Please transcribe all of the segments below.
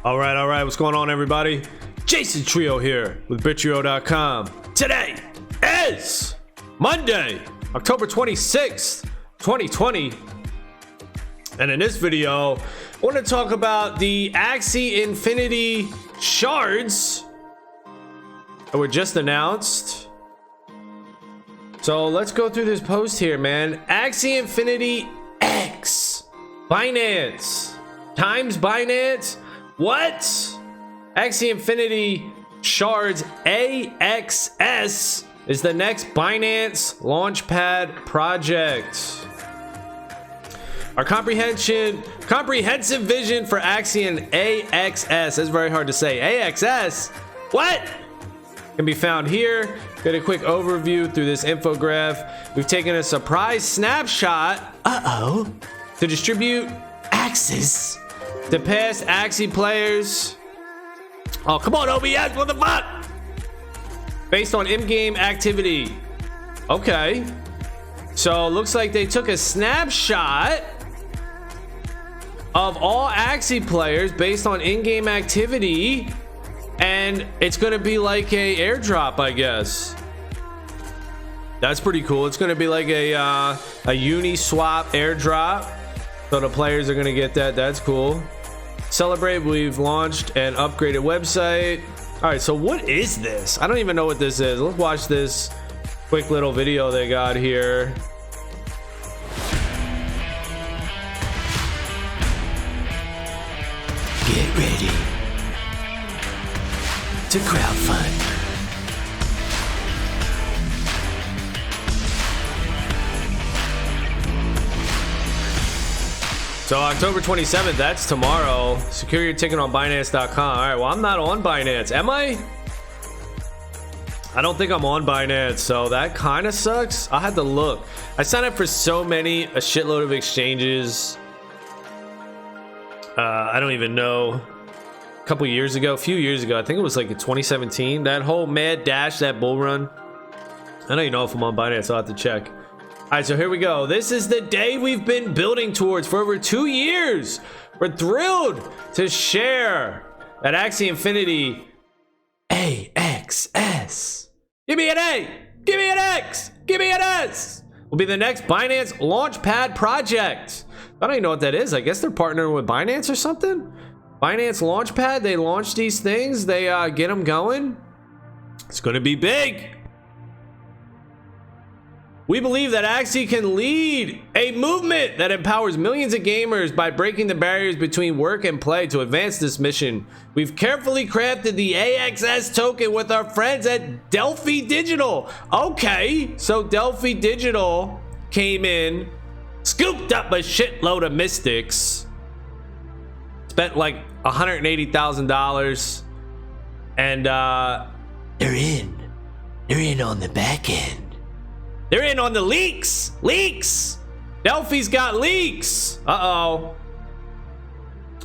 All right. What's going on, everybody? Jason Trio here with BitTrio.com. Today is Monday, October 26th, 2020. And in this video, I want to talk about the Axie Infinity Shards that were just announced. So let's go through this post here, man. Axie Infinity X. Binance. Times Binance. What? Axie Infinity Shards AXS is the next Binance Launchpad project. Our comprehensive vision for Axie and AXS, that's very hard to say. AXS? What? Can be found here. Get a quick overview through this infograph. We've taken a surprise snapshot, to distribute access to past Axie players. Oh, come on, OBS, what the fuck? Based on in-game activity. Okay. So looks like they took a snapshot of all Axie players based on in-game activity, and it's gonna be like a airdrop, I guess. That's pretty cool. It's gonna be like a Uniswap airdrop, so the players are gonna get that. That's cool. Celebrate, we've launched an upgraded website. All right, so what is this? I don't even know what this is. Let's watch this quick little video they got here. Get ready to crowdfund. So October 27th, that's tomorrow. Secure your ticket on Binance.com. All right, well, I'm not on Binance. Am I? I don't think I'm on Binance, so that kind of sucks. I had to look. I signed up for so many, a shitload of exchanges. I don't even know. A few years ago, I think it was like in 2017. That whole mad dash, that bull run. I don't even know if I'm on Binance. I'll have to check. All right, so here we go. This is the day we've been building towards for over 2 years. We're thrilled to share that Axie Infinity AXS. Give me an A, give me an X, give me an S. Will be the next Binance Launchpad project. I don't even know what that is. I guess they're partnering with Binance or something. Binance Launchpad, they launch these things. They get them going. It's going to be big. We believe that Axie can lead a movement that empowers millions of gamers by breaking the barriers between work and play. To advance this mission, we've carefully crafted the AXS token with our friends at Delphi Digital. Okay, so Delphi Digital came in, scooped up a shitload of mystics, spent like $180,000, and They're in on the back end. they're in on the leaks. Delphi's got leaks.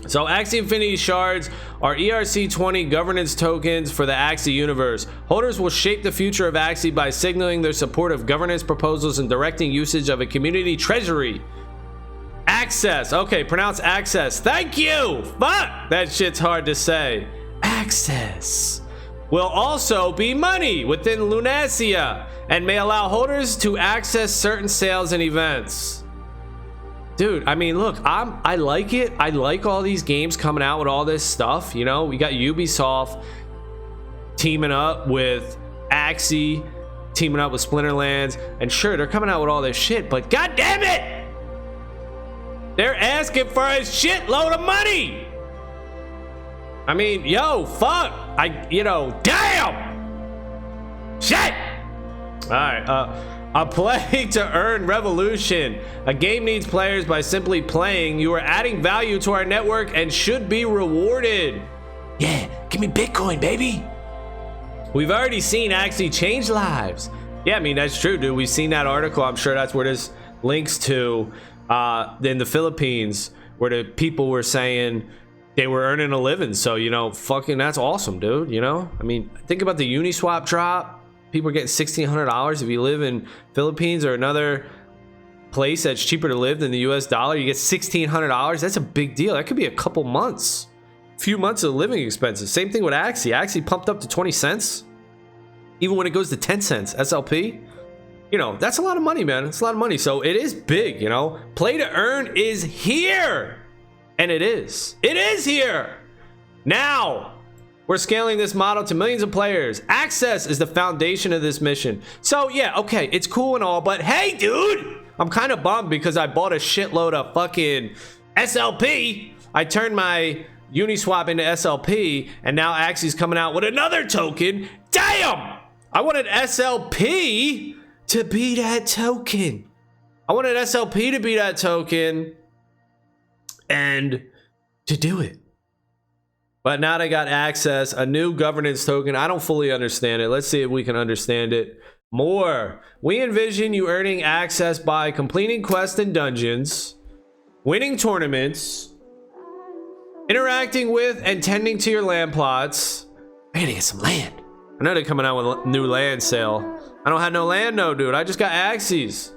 So Axie Infinity Shards are ERC20 governance tokens for the Axie universe. Holders will shape the future of Axie by signaling their support of governance proposals and directing usage of a community treasury. Access. Okay, pronounce access. Thank you. Fuck, that shit's hard to say. Access will also be money within Lunacia and may allow holders to access certain sales and events. Dude, I mean, look, I like it. I like all these games coming out with all this stuff. You know, we got Ubisoft teaming up with Axie, teaming up with Splinterlands, and sure, they're coming out with all this shit, but god damn it, they're asking for a shitload of money. I mean, yo, fuck. Damn. Shit. All right, a play to earn revolution. A game needs players. By simply playing, you are adding value to our network and should be rewarded. Yeah, give me Bitcoin, baby. We've already seen Axie change lives. Yeah, I mean, that's true, dude. We've seen that article. I'm sure that's where this links to in the Philippines, where the people were saying they were earning a living. So, you know, fucking that's awesome, dude. You know, I mean, think about the Uniswap drop. People are getting $1,600 if you live in Philippines or another place that's cheaper to live than the US dollar. You get $1,600. That's a big deal. That could be a couple months few months of living expenses. Same thing with Axie. Axie pumped up to 20 cents. Even when it goes to 10 cents, SLP, you know, that's a lot of money, man. It's a lot of money. So it is big, you know. Play to earn is here. And it is. It is here. Now, we're scaling this model to millions of players. AXS is the foundation of this mission. So yeah, okay, it's cool and all, but hey, dude, I'm kind of bummed because I bought a shitload of fucking SLP. I turned my Uniswap into SLP, and now Axie's coming out with another token. Damn! I wanted SLP to be that token. I wanted SLP to be that token and to do it. But now they got AXS, a new governance token. I don't fully understand it. Let's see if we can understand it more. We envision you earning access by completing quests and dungeons, winning tournaments, interacting with and tending to your land plots. I gotta get some land. I know they're coming out with a new land sale. I don't have no land, no, dude. I just got Axies.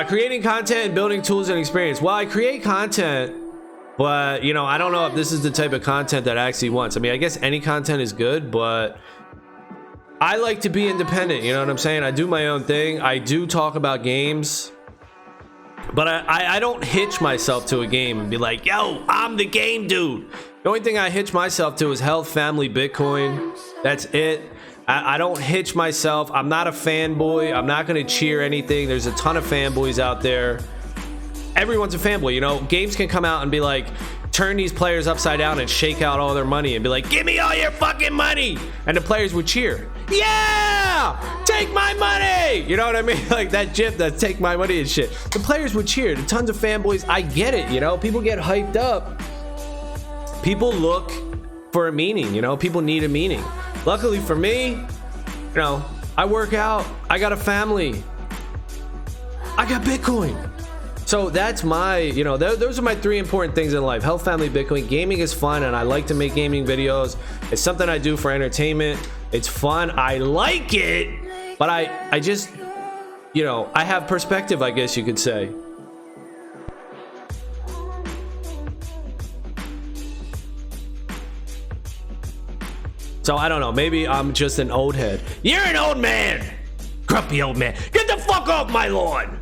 Creating content and building tools and experience. Well, I create content, but, you know, I don't know if this is the type of content that Axie wants. I mean, I guess any content is good, but I like to be independent. You know what I'm saying? I do my own thing. I do talk about games, but I don't hitch myself to a game and be like, yo, I'm the game dude. The only thing I hitch myself to is health, family, Bitcoin. That's it. I don't hitch myself. I'm not a fanboy. I'm not going to cheer anything. There's a ton of fanboys out there. Everyone's a fanboy. You know, games can come out and be like, turn these players upside down and shake out all their money and be like, give me all your fucking money. And the players would cheer. Yeah, take my money. You know what I mean? Like that gif that take my money and shit. The players would cheer. The tons of fanboys. I get it. You know, people get hyped up. People look for a meaning. You know, people need a meaning. Luckily for me, you know, I work out. I got a family. I got Bitcoin. So that's my, you know, those are my three important things in life. Health, family, Bitcoin. Gaming is fun, and I like to make gaming videos. It's something I do for entertainment. It's fun. I like it, but I just, you know, I have perspective, I guess you could say. So I don't know. Maybe I'm just an old head. You're an old man. Grumpy old man. Get the fuck off my lawn.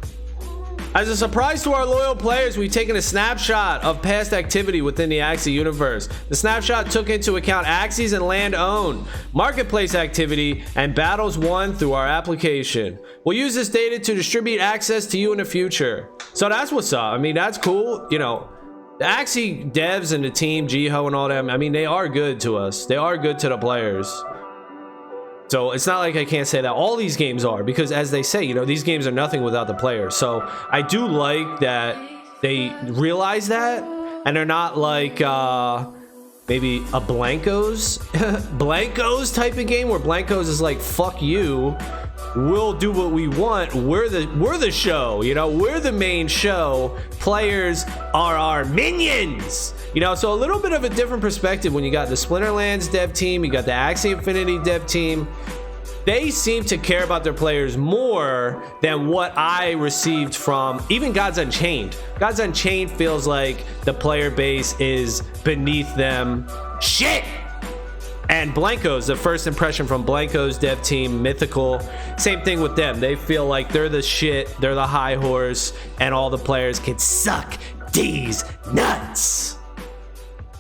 As a surprise to our loyal players, we've taken a snapshot of past activity within the Axie universe. The snapshot took into account Axies and land owned, marketplace activity, and battles won through our application. We'll use this data to distribute access to you in the future. So that's what's up. I mean, that's cool. You know, the Axie devs and the team, Jiho and all them, I mean, they are good to us. They are good to the players. So it's not like I can't say that all these games are, because as they say, you know, these games are nothing without the players. So I do like that they realize that, and they're not like maybe a Blankos Blankos type of game where Blankos is like, fuck you, we'll do what we want, we're the show, you know, we're the main show, players are our minions. You know, so a little bit of a different perspective when you got the Splinterlands dev team, you got the Axie Infinity dev team. They seem to care about their players more than what I received from even Gods Unchained. Gods Unchained feels like the player base is beneath them. Shit! And Blankos, the first impression from Blankos dev team, Mythical, same thing with them. They feel like they're the shit, they're the high horse, and all the players can suck these nuts.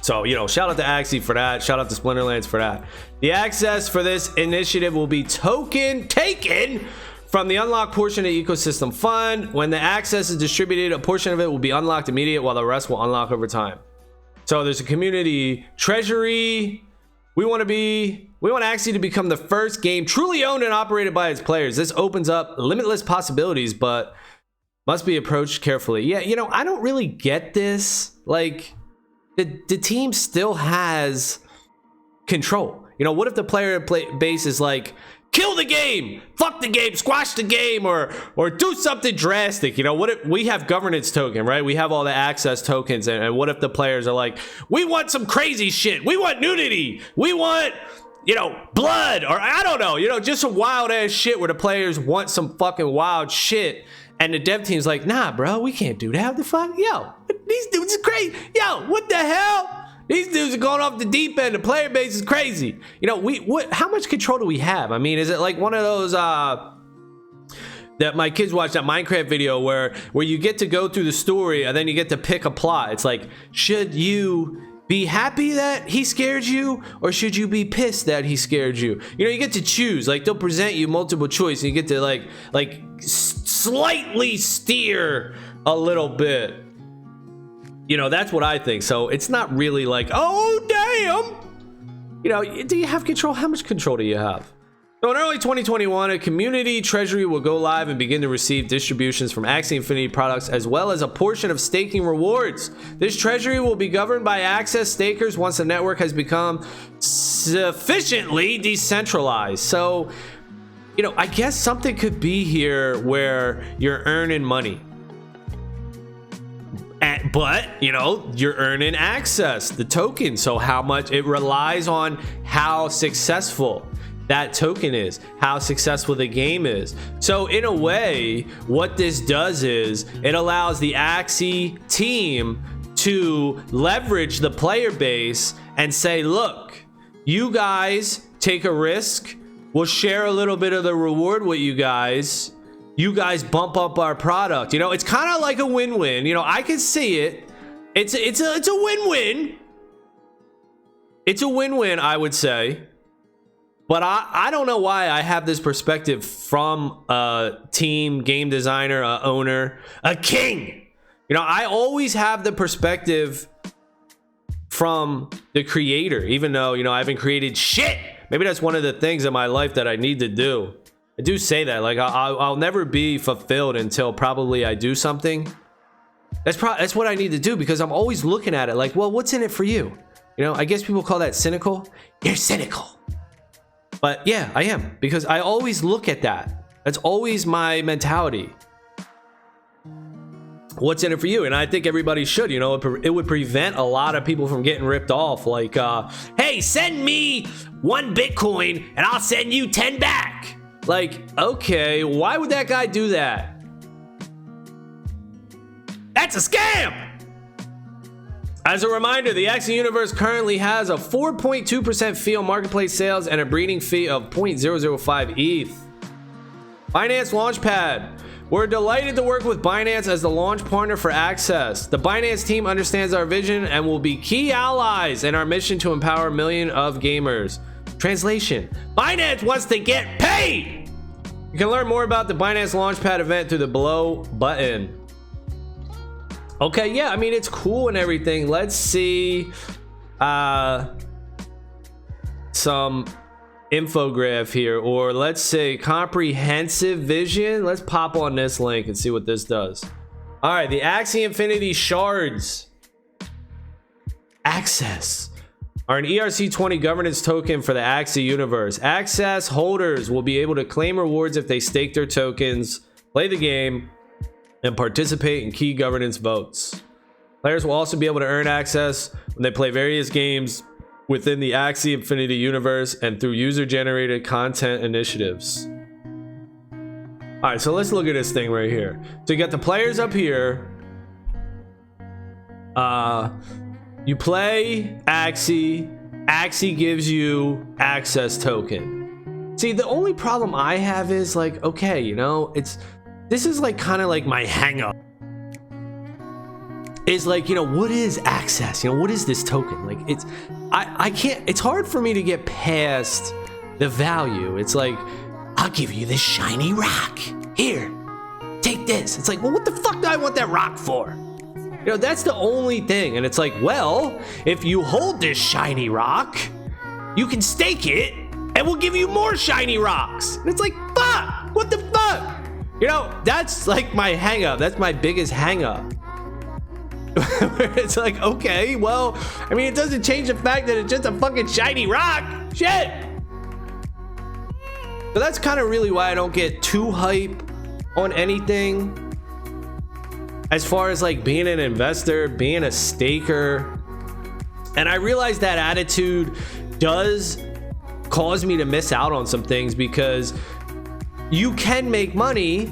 So, you know, shout out to Axie for that. Shout out to Splinterlands for that. The access for this initiative will be taken from the unlocked portion of the ecosystem fund. When the access is distributed, a portion of it will be unlocked immediate, while the rest will unlock over time. So there's a community treasury. We want Axie to become the first game truly owned and operated by its players. This opens up limitless possibilities, but must be approached carefully. Yeah, you know, I don't really get this. Like, the team still has control. You know, what if the player base is like, kill the game, fuck the game, squash the game, or do something drastic? You know, what if we have governance token, right? We have all the access tokens, and what if the players are like, we want some crazy shit, we want nudity, we want, you know, blood, or I don't know, you know, just some wild ass shit where the players want some fucking wild shit, and the dev team's like, nah, bro, we can't do that. What the fuck? Yo, These dudes are crazy. Yo, what the hell? These dudes are going off the deep end. The player base is crazy. You know, how much control do we have? I mean, is it like one of those that my kids watch, that Minecraft video where you get to go through the story and then you get to pick a plot? It's like, should you be happy that he scared you, or should you be pissed that he scared you? You know, you get to choose. Like, they'll present you multiple choice and you get to like slightly steer a little bit. You know, that's what I think. So it's not really like, oh damn, you know, do you have control? How much control do you have? So in early 2021, a community treasury will go live and begin to receive distributions from Axie Infinity products, as well as a portion of staking rewards. This treasury will be governed by AXS stakers once the network has become sufficiently decentralized. So, you know, I guess something could be here where you're earning money. But, you know, you're earning access, the token. So how much it relies on how successful that token is, how successful the game is. So in a way, what this does is it allows the Axie team to leverage the player base and say, look, you guys take a risk, we'll share a little bit of the reward with you guys bump up our product. You know, it's kind of like a win-win. You know, I can see it. It's a win-win. It's a win-win, I would say. But I don't know why I have this perspective from a team, game designer, a owner, a king. You know, I always have the perspective from the creator, even though, you know, I haven't created shit. Maybe that's one of the things in my life that I need to do. I do say that, like, I'll never be fulfilled until probably I do something. That's what I need to do, because I'm always looking at it like, well, what's in it for you? You know, I guess people call that cynical. You're cynical. But yeah, I am, because I always look at that. That's always my mentality. What's in it for you? And I think everybody should. You know, it would prevent a lot of people from getting ripped off. Like, hey, send me 1 Bitcoin and I'll send you 10 back. Like, okay, why would that guy do that? That's a scam. As a reminder, the Axie universe currently has a 4.2% fee on marketplace sales and a breeding fee of 0.005 ETH. Binance Launchpad. We're delighted to work with Binance as the launch partner for AXS. The Binance team understands our vision and will be key allies in our mission to empower millions of gamers. Translation: Binance wants to get paid! You can learn more about the Binance Launchpad event through the below button. Okay, yeah, I mean, it's cool and everything. Let's see some infograph here, or let's say comprehensive vision. Let's pop on this link and see what this does. All right, the Axie Infinity Shards AXS are an ERC20 governance token for the Axie universe. AXS holders will be able to claim rewards if they stake their tokens, play the game, and participate in key governance votes. Players will also be able to earn access when they play various games within the Axie Infinity universe and through user-generated content initiatives. All right, so let's look at this thing right here. So you got the players up here. You play Axie. Axie gives you access token. See, the only problem I have is like, okay, you know, this is like kind of like my hang up. Is like, you know, what is access? You know, what is this token? Like, I can't, it's hard for me to get past the value. It's like, I'll give you this shiny rock. Here, take this. It's like, well, what the fuck do I want that rock for? You know, that's the only thing. And it's like, well, if you hold this shiny rock, you can stake it and we'll give you more shiny rocks. And it's like, fuck, what the fuck? You know, that's like my hang up. That's my biggest hang up. It's like, okay, well, I mean, it doesn't change the fact that it's just a fucking shiny rock. Shit. So that's kind of really why I don't get too hype on anything as far as like being an investor, being a staker. And I realize that attitude does cause me to miss out on some things, because you can make money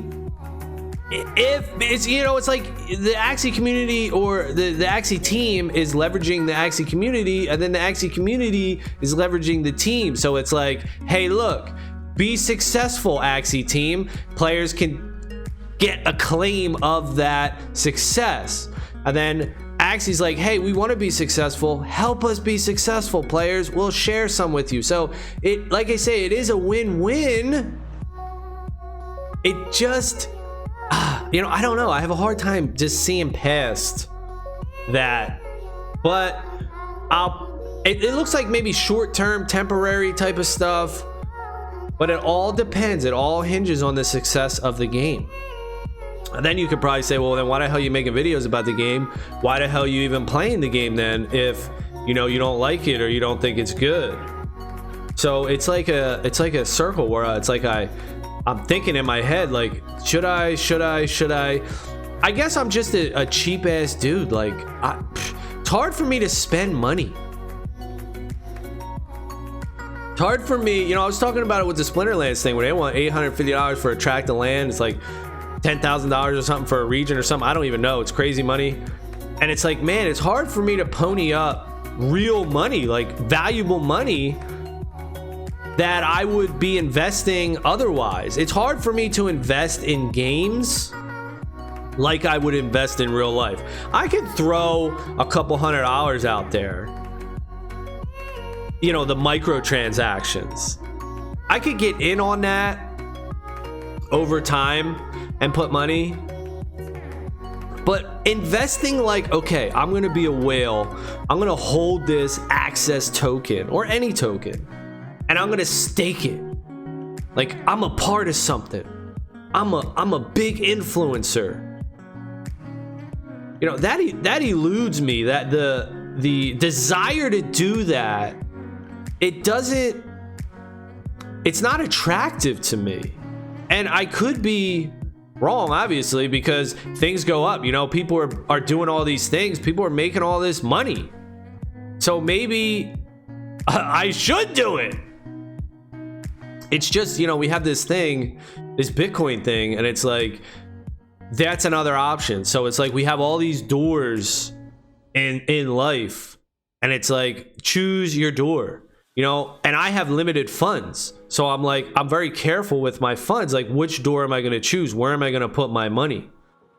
if it's, you know, it's like the Axie community or the Axie team is leveraging the Axie community, and then the Axie community is leveraging the team. So it's like, hey, look, be successful, Axie team. Players can get a claim of that success. And then Axie's like, hey, we want to be successful. Help us be successful, players. We'll share some with you. So it, like I say, it is a win-win. It just, you know, I don't know. I have a hard time just seeing past that. But it looks like maybe short-term, temporary type of stuff. But it all depends. It all hinges on the success of the game. And then you could probably say, well, then why the hell are you making videos about the game? Why the hell are you even playing the game then if, you know, you don't like it or you don't think it's good? So it's like a circle where it's like I'm thinking in my head, like, should I? I guess I'm just a cheap ass dude. Like, it's hard for me to spend money. It's hard for me, you know, I was talking about it with the Splinterlands thing where they want $850 for a tract of land. It's like $10,000 or something for a region or something. I don't even know. It's crazy money. And it's like, man, it's hard for me to pony up real money, like valuable money that I would be investing otherwise. It's hard for me to invest in games like I would invest in real life. I could throw a couple $100 out there. You know, the microtransactions. I could get in on that over time and put money. But investing, like, okay, I'm gonna be a whale. I'm gonna hold this AXS token or any token, and I'm gonna stake it. Like, I'm a part of something. I'm a big influencer. You know, that eludes me. That the desire to do that, it's not attractive to me. And I could be wrong, obviously, because things go up. You know, people are doing all these things. People are making all this money. So maybe I should do it. It's just, you know, we have this thing, this Bitcoin thing, and it's like, that's another option. So it's like we have all these doors in life, and it's like, choose your door. You know, and I have limited funds. So I'm like, I'm very careful with my funds. Like, which door am I going to choose? Where am I going to put my money?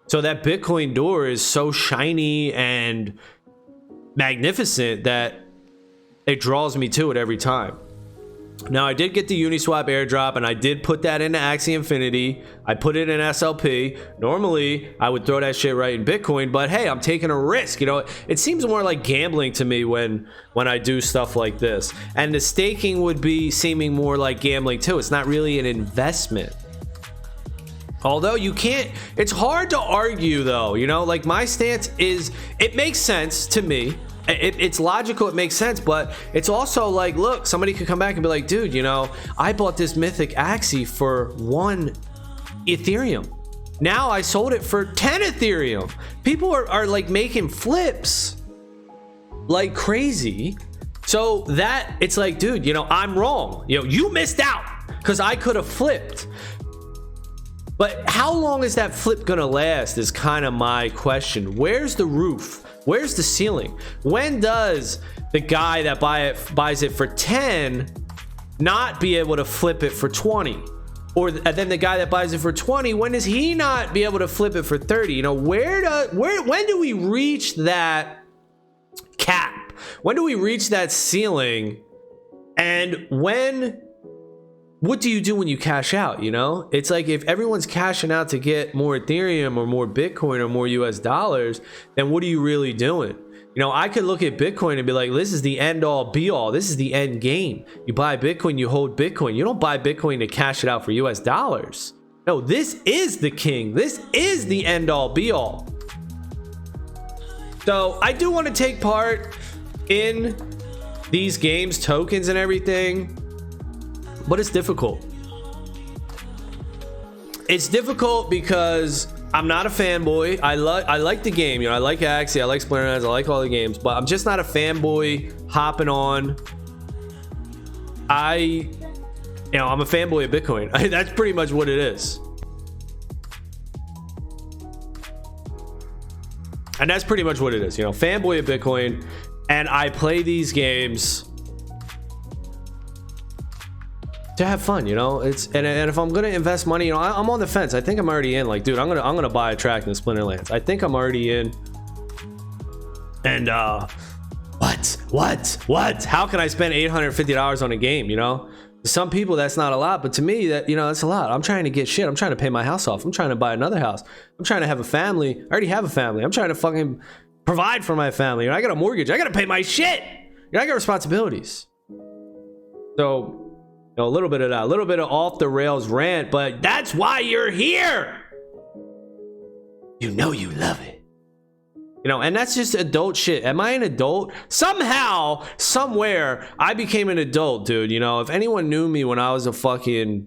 So that Bitcoin door is so shiny and magnificent that it draws me to it every time. Now, I did get the Uniswap airdrop, and I did put that into Axie Infinity. I put it in SLP. Normally, I would throw that shit right in Bitcoin, but hey, I'm taking a risk. You know, it seems more like gambling to me when I do stuff like this. And the staking would be seeming more like gambling too. It's not really an investment. Although you can't, it's hard to argue though, you know, like my stance is, it makes sense to me. It's logical, it makes sense, but it's also like, look, somebody could come back and be like, dude, you know, I bought this mythic Axie for 1 Ethereum. Now I sold it for 10 Ethereum. People are like making flips like crazy. So that, it's like, dude, you know, I'm wrong. You know, you missed out because I could have flipped. But how long is that flip gonna last is kind of my question. Where's the roof? Where's the ceiling? When does the guy that buys it for 10 not be able to flip it for 20? Or then the guy that buys it for 20, when does he not be able to flip it for 30? You know, when do we reach that cap? When do we reach that ceiling? And what do you do when you cash out? You know, it's like if everyone's cashing out to get more Ethereum or more Bitcoin or more US dollars, then what are you really doing? You know, I could look at Bitcoin and be like, this is the end all be all. This is the end game. You buy Bitcoin, you hold Bitcoin. You don't buy Bitcoin to cash it out for US dollars. No, this is the king. This is the end all be all. So I do want to take part in these games, tokens and everything. But it's difficult. It's difficult because I'm not a fanboy. I like the game. You know, I like Axie. I like Splinterlands. I like all the games. But I'm just not a fanboy hopping on. I'm a fanboy of Bitcoin. That's pretty much what it is. And that's pretty much what it is, you know, fanboy of Bitcoin. And I play these games to have fun, you know. It's and if I'm gonna invest money, you know, I'm on the fence. I think I'm already in. Like, dude, I'm gonna buy a track in the Splinterlands. I think I'm already in. And what? How can I spend $850 on a game? You know, to some people that's not a lot, but to me, that, you know, that's a lot. I'm trying to get shit. I'm trying to pay my house off. I'm trying to buy another house. I'm trying to have a family. I already have a family. I'm trying to fucking provide for my family. You know, I got a mortgage. I got to pay my shit. You know, I got responsibilities. So, you know, a little bit of that, a little bit of off the rails rant, but that's why you're here. You know you love it. You know, and that's just adult shit. Am I an adult? Somehow, somewhere, I became an adult, dude. You know, if anyone knew me when I was a fucking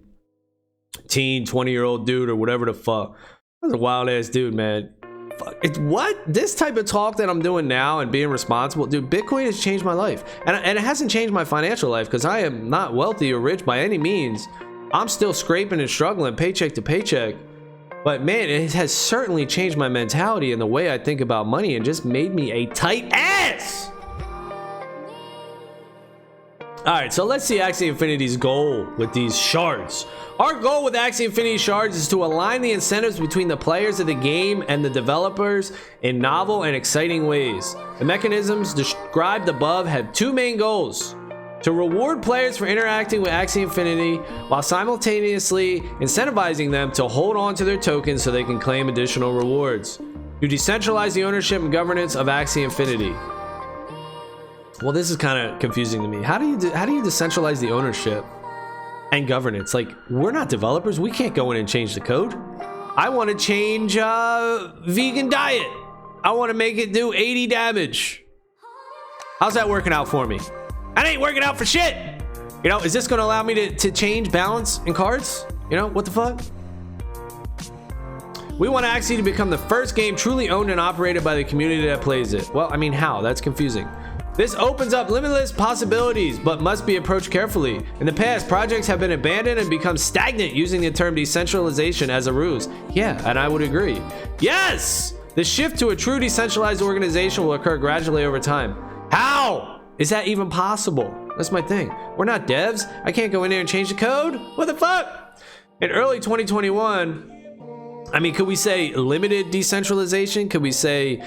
teen, 20-year-old dude or whatever the fuck, I was a wild ass dude, man. Fuck. What? This type of talk that I'm doing now and being responsible, dude, Bitcoin has changed my life. And it hasn't changed my financial life because I am not wealthy or rich by any means. I'm still scraping and struggling paycheck to paycheck. But man, it has certainly changed my mentality and the way I think about money and just made me a tight ass. All right, so let's see Axie Infinity's goal with these shards. Our goal with Axie Infinity Shards is to align the incentives between the players of the game and the developers in novel and exciting ways. The mechanisms described above have two main goals: to reward players for interacting with Axie Infinity while simultaneously incentivizing them to hold on to their tokens so they can claim additional rewards. To decentralize the ownership and governance of Axie Infinity. Well, this is kind of confusing to me. How do you decentralize the ownership and governance? Like, we're not developers. We can't go in and change the code. I want to change vegan diet. I want to make it do 80 damage. How's that working out for me? That ain't working out for shit. You know, is this going to allow me to change balance in cards? You know, what the fuck? We want Axie to become the first game truly owned and operated by the community that plays it. Well, I mean, how? That's confusing. This opens up limitless possibilities, but must be approached carefully. In the past, projects have been abandoned and become stagnant using the term decentralization as a ruse. Yeah, and I would agree. Yes! The shift to a true decentralized organization will occur gradually over time. How is that even possible? That's my thing. We're not devs. I can't go in there and change the code. What the fuck? In early 2021, I mean, could we say limited decentralization? Could we say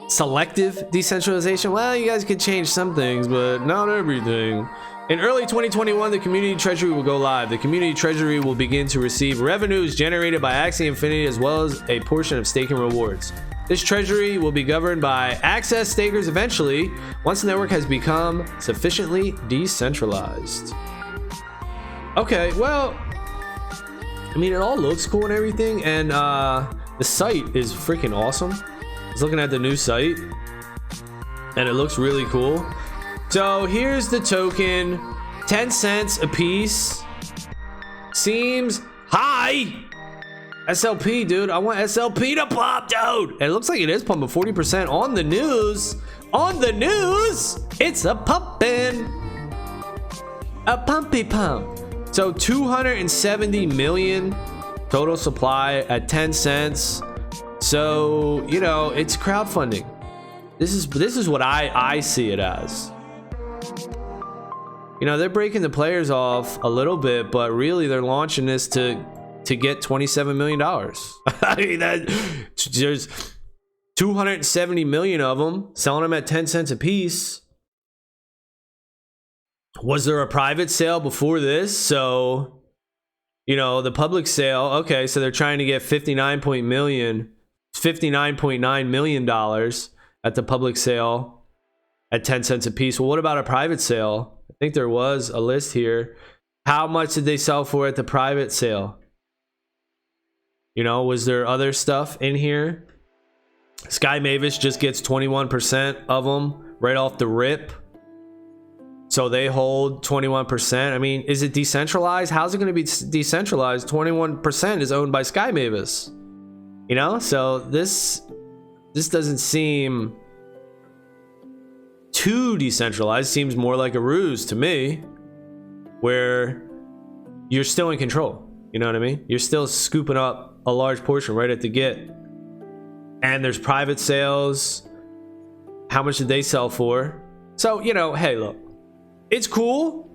selective decentralization? Well, you guys could change some things, but not everything. In early 2021, the community treasury will go live. The community treasury will begin to receive revenues generated by Axie Infinity as well as a portion of staking rewards. This treasury will be governed by AXS stakers eventually, once the network has become sufficiently decentralized. Okay, well, I mean, it all looks cool and everything, and the site is freaking awesome. I was looking at the new site and it looks really cool. So here's the token, 10 cents a piece. Seems high. SLP, dude. I want SLP to pop, dude. And it looks like it is pumping 40% on the news. On the news, it's a pumping. A pumpy pump. So 270 million total supply at 10 cents. So, you know, it's crowdfunding. This is what I see it as. You know, they're breaking the players off a little bit, but really they're launching this to get $27 million. I mean, there's 270 million of them, selling them at 10 cents a piece. Was there a private sale before this? So, you know, the public sale, okay, so they're trying to get $59.9 million at the public sale at 10 cents a piece. Well, what about a private sale? I think there was a list here. How much did they sell for at the private sale? You know, was there other stuff in here? Sky Mavis just gets 21% of them right off the rip. So they hold 21%. I mean, is it decentralized? How's it going to be decentralized? 21% is owned by Sky Mavis. You know, so this doesn't seem too decentralized. Seems more like a ruse to me, where you're still in control. You know what I mean? You're still scooping up a large portion right at the get. and there's private sales. How much did they sell for? So, you know, hey, look, it's cool.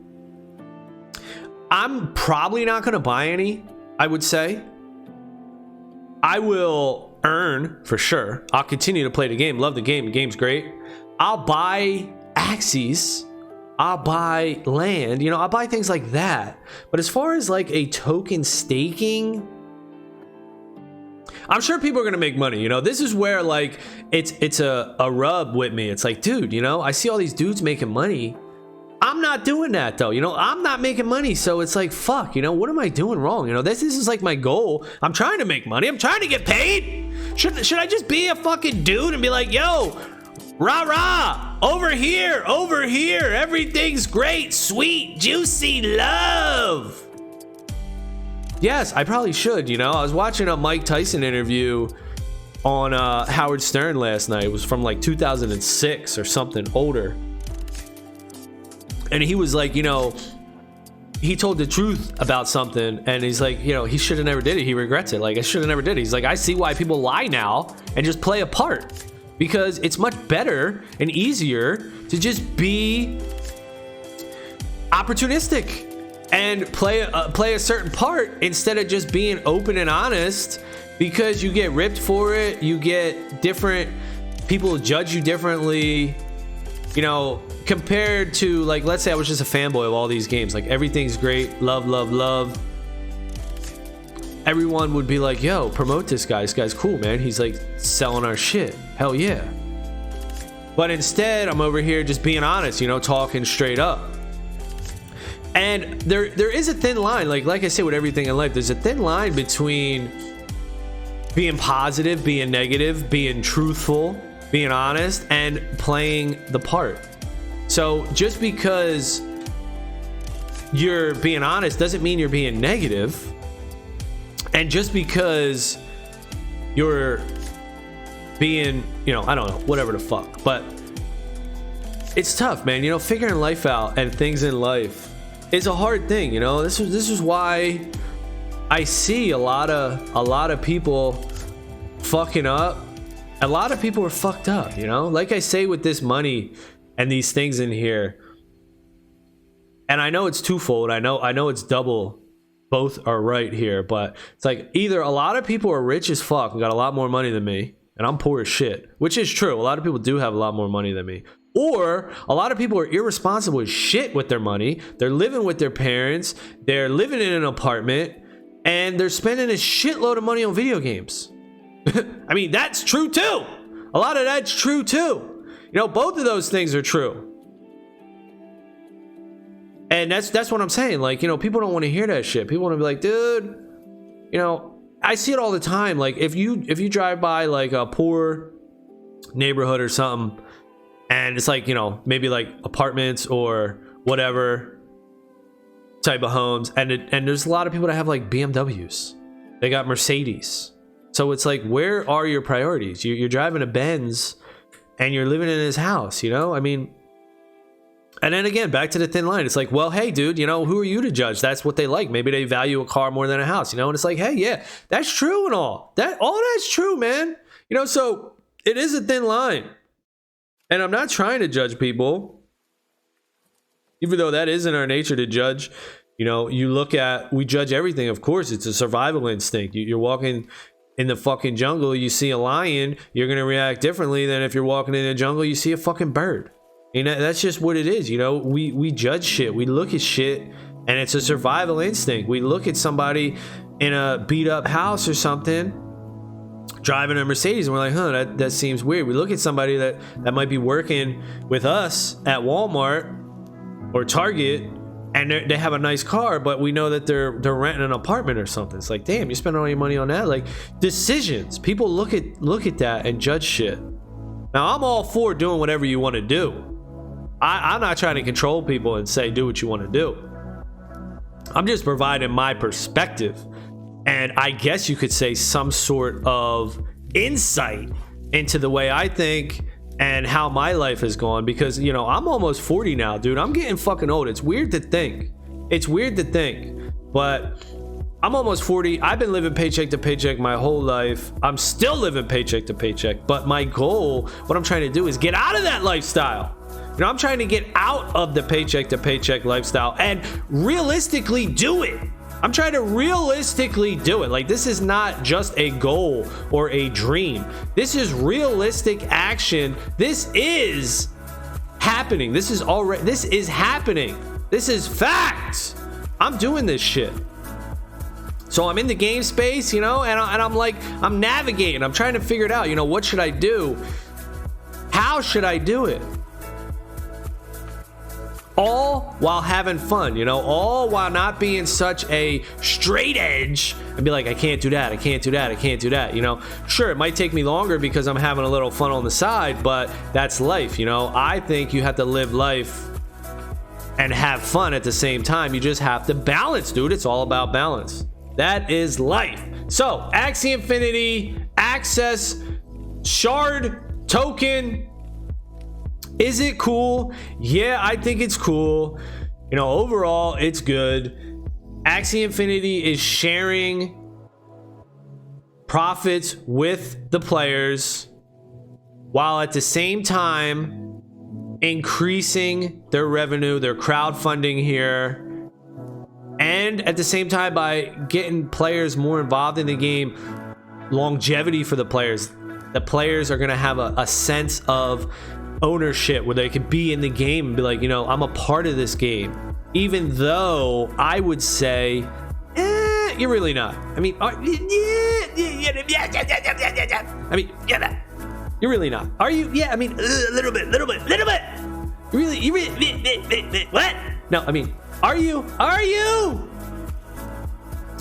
I'm probably not going to buy any, I would say. I will earn for sure. I'll continue to play the game. Love the game. The game's great. I'll buy Axies. I'll buy land. You know, I'll buy things like that. But as far as like a token staking, I'm sure people are gonna make money. You know, this is where like it's a rub with me. It's like, dude, you know, I see all these dudes making money. I'm not doing that though. You know, I'm not making money. So it's like, fuck, you know, what am I doing wrong? You know, this is like my goal. I'm trying to make money. I'm trying to get paid. Should I just be a fucking dude and be like, yo, rah rah, over here, everything's great, sweet, juicy love? Yes, I probably should. You know, I was watching a Mike Tyson interview on Howard Stern last night. It was from like 2006 or something, older. And he was like, you know, he told the truth about something, and he's like, you know, he should have never did it. He regrets it. Like, I should have never did it. He's like, I see why people lie now and just play a part, because it's much better and easier to just be opportunistic and play a certain part instead of just being open and honest, because you get ripped for it. You get different people judge you differently, you know, compared to, like, let's say I was just a fanboy of all these games, like everything's great, love, everyone would be like, yo, promote this guy's cool, man, he's like selling our shit, hell yeah. But instead I'm over here just being honest, you know, talking straight up. And there is a thin line, like I say with everything in life, there's a thin line between being positive, being negative, being truthful, being honest, and playing the part. So just because you're being honest doesn't mean you're being negative. And just because you're being, you know, I don't know, whatever the fuck. But it's tough, man. You know, figuring life out and things in life is a hard thing. You know, this is why I see a lot of people fucking up. A lot of people are fucked up, you know? Like I say with this money and these things in here, and I know it's twofold, I know it's double, both are right here, but it's like either a lot of people are rich as fuck and got a lot more money than me, and I'm poor as shit, which is true, a lot of people do have a lot more money than me, or a lot of people are irresponsible as shit with their money. They're living with their parents, they're living in an apartment, and they're spending a shitload of money on video games. I mean, that's true too. A lot of that's true too. You know, both of those things are true. And that's what I'm saying. Like, you know, people don't want to hear that shit. People want to be like, dude, you know, I see it all the time. Like, if you drive by like a poor neighborhood or something, and it's like, you know, maybe like apartments or whatever type of homes, and there's a lot of people that have like BMWs. They got Mercedes. So it's like, where are your priorities? You're driving a Benz and you're living in his house, you know? I mean, and then again, back to the thin line. It's like, well, hey, dude, you know, who are you to judge? That's what they like. Maybe they value a car more than a house, you know? And it's like, hey, yeah, that's true and all. That's true, man. You know, so it is a thin line. And I'm not trying to judge people, even though that is in our nature to judge. You know, we judge everything. Of course, it's a survival instinct. You're walking in the fucking jungle, you see a lion, you're gonna react differently than if you're walking in the jungle, you see a fucking bird. You know, that's just what it is. You know, we judge shit, we look at shit, and it's a survival instinct. We look at somebody in a beat up house or something driving a Mercedes, and we're like, huh, that seems weird. We look at somebody that might be working with us at Walmart or Target, and they have a nice car, but we know that they're renting an apartment or something. It's like, damn, you spending all your money on that? Like, decisions. People look at that and judge shit. Now, I'm all for doing whatever you want to do. I'm not trying to control people and say do what you want to do. I'm just providing my perspective, and I guess you could say some sort of insight into the way I think and how my life has gone, because, you know, I'm almost 40 now, dude. I'm getting fucking old. It's weird to think, but I'm almost 40. I've been living paycheck to paycheck my whole life. I'm still living paycheck to paycheck, but my goal, what I'm trying to do is get out of that lifestyle. You know, I'm trying to get out of the paycheck to paycheck lifestyle and realistically do it. I'm trying to realistically do it. Like, this is not just a goal or a dream. This is realistic action. This is happening. This is happening. This is fact. I'm doing this shit. So I'm in the game space, you know, and I'm like, I'm navigating. I'm trying to figure it out. You know, what should I do? How should I do it? All while having fun, you know, all while not being such a straight edge and be like, I can't do that, I can't do that, I can't do that, you know. Sure, it might take me longer because I'm having a little fun on the side, but that's life, you know. I think you have to live life and have fun at the same time. You just have to balance, dude. It's all about balance. That is life. So, Axie Infinity, AXS, Shard, token. Is it cool? Yeah, I think it's cool. You know, overall, it's good. Axie Infinity is sharing profits with the players while at the same time increasing their revenue, their crowdfunding here. And at the same time, by getting players more involved in the game, longevity for the players. The players are going to have a sense of ownership where they can be in the game and be like, you know, I'm a part of this game, even though I would say you're really not. I mean, you're really not, are you? Yeah, I mean, a little bit you really what? No, I mean, are you?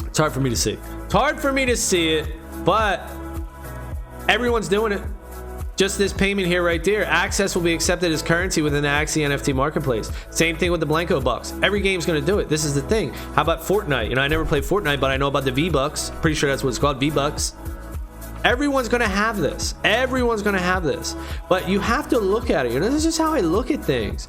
It's hard for me to see it, but everyone's doing it. Just this payment here right there. AXS will be accepted as currency within the Axie NFT marketplace. Same thing with the Blanco bucks. Every game's gonna do it. This is the thing. How about Fortnite? You know, I never played Fortnite, but I know about the V-Bucks. Pretty sure that's what it's called, V-Bucks. Everyone's gonna have this. But you have to look at it. You know, this is how I look at things.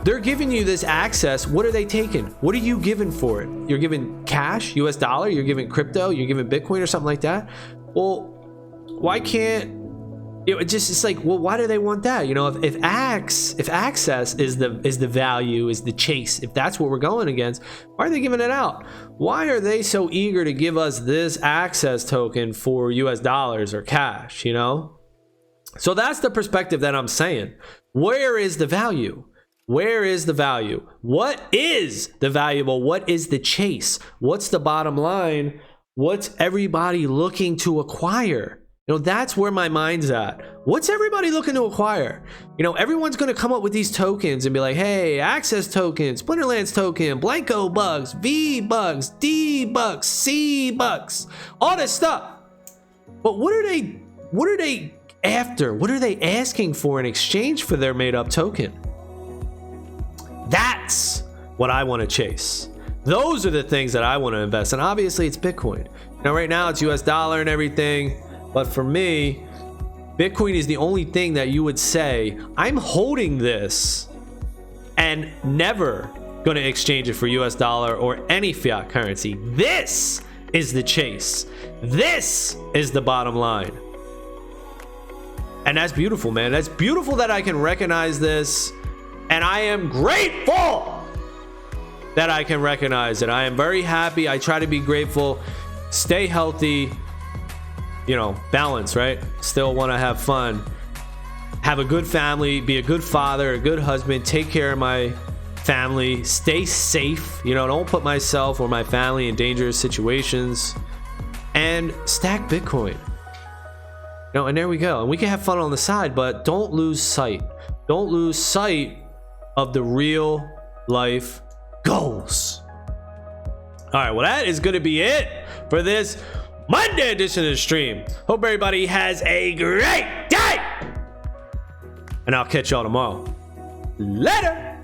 They're giving you this access. What are they taking? What are you giving for it? You're giving cash, US dollar, you're giving crypto, you're giving Bitcoin or something like that. Well, why can't it's like, well, why do they want that? You know, if access is the value, is the chase, if that's what we're going against, why are they giving it out? Why are they so eager to give us this access token for US dollars or cash, you know? So that's the perspective that I'm saying. Where is the value? Where is the value? What is the valuable? What is the chase? What's the bottom line? What's everybody looking to acquire? You know, that's where my mind's at. What's everybody looking to acquire? You know, everyone's going to come up with these tokens and be like, hey, AXS token, Splinterlands token, Blanco bucks, V bucks, D bucks, C bucks, all this stuff. But what are they after? What are they asking for in exchange for their made up token? That's what I want to chase. Those are the things that I want to invest in. Obviously, it's Bitcoin. Now, right now, it's US dollar and everything. But for me, Bitcoin is the only thing that you would say, I'm holding this and never going to exchange it for US dollar or any fiat currency. This is the chase. This is the bottom line. And that's beautiful, man. That's beautiful that I can recognize this. And I am grateful that I can recognize it. I am very happy. I try to be grateful, stay healthy, you know, balance, right? Still want to have fun, have a good family, be a good father, a good husband, take care of my family, stay safe, you know, don't put myself or my family in dangerous situations, and stack Bitcoin. You know, and there we go. And we can have fun on the side, but don't lose sight. Don't lose sight of the real life goals. All right, well, that is going to be it for this Monday edition of the stream. Hope everybody has a great day. And I'll catch y'all tomorrow. Later.